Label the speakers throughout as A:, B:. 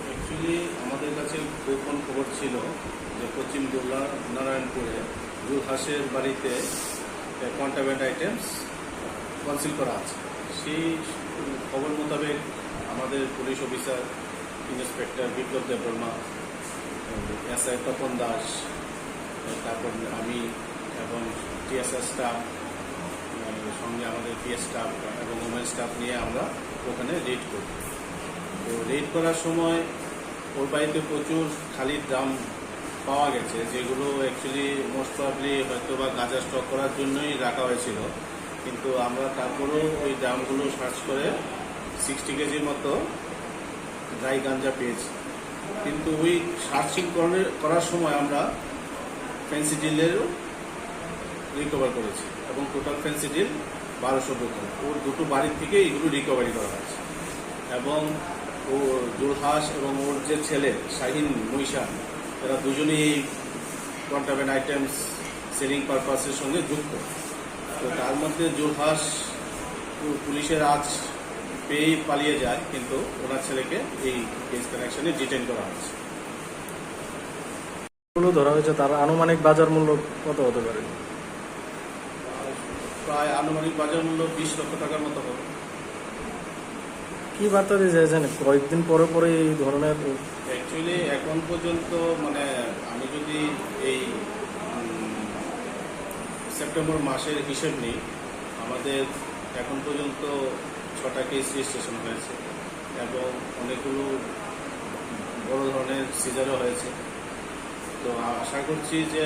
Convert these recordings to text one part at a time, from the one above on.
A: Actually আমাদের কাছে গোপন খবর ছিল যে পশ্চিম দোলা নারায়ণপুরে জুলহাসের বাড়িতে কন্ট্রাব্যান্ড আইটেমস কনসিল করা আছে। সেই খবর মোতাবেক আমাদের পুলিশ অফিসার ইন্সপেক্টর বিপ্লব দেববর্মা, এসআই তপন দাস, তারপর আমি এবং টিএসআর স্টাফ, সঙ্গে আমাদের পিএস স্টাফ এবং ওমেন স্টাফ নিয়ে আমরা ওখানে রেড করি। তো রেড করার সময় ওর বাড়িতে প্রচুর খালি ড্রাম পাওয়া গেছে, যেগুলো অ্যাকচুয়ালি মোস্ট প্রবলি হয়তো বা গাঁজা স্টক করার জন্যই রাখা হয়েছিল। কিন্তু আমরা তারপরেও ওই ড্রামগুলো সার্চ করে 60 কেজির মতো ড্রাই গাঁজা পেয়েছি। কিন্তু ওই সার্চিং করার সময় আমরা ফেন্সিডিলেরও রিকভার করেছি এবং টোটাল ফেন্সিডিল 1200 বোতল ওর দুটো বাড়ির থেকে এগুলো রিকভারি করা হয়েছে। এবং ও জুলহাস এবং ওর যে ছেলে শাহিন মৈশান, এরা দুজনেই এই কন্ট্রাব্যান্ড আইটেমস সেলিং পারপাসের সঙ্গে যুক্ত। তো তার মধ্যে জুলহাস পুলিশের আজ পেয়েই পালিয়ে যায়, কিন্তু ওনার ছেলেকে এই কেস কানেকশনে ডিটেইন করা হয়েছে।
B: ধরা হয়েছে তার আনুমানিক বাজার মূল্য কত হতে পারে?
A: প্রায় আনুমানিক বাজার মূল্য 20 লক্ষ টাকার মতো হবে।
B: কি বার্তা দিয়ে চাইছেন কয়েকদিন পরে পরে এই ধরনের?
A: অ্যাকচুয়ালি এখন পর্যন্ত মানে আমি যদি এই সেপ্টেম্বর মাসের হিসেব নিই, আমাদের এখন পর্যন্ত 6টা কেস রেজিস্ট্রেশন হয়েছে এবং অনেকগুলো বড় ধরনের সিজারও হয়েছে। তো আশা করছি যে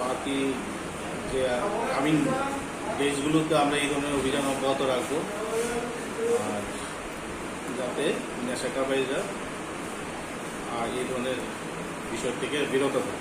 A: বাকি যে কামিং দেশগুলোতে আমরা এই ধরনের অভিযান অব্যাহত রাখবো, আর যাতে নেশাকারীরা আর এই ধরনের বিষয় থেকে বিরত থাকে।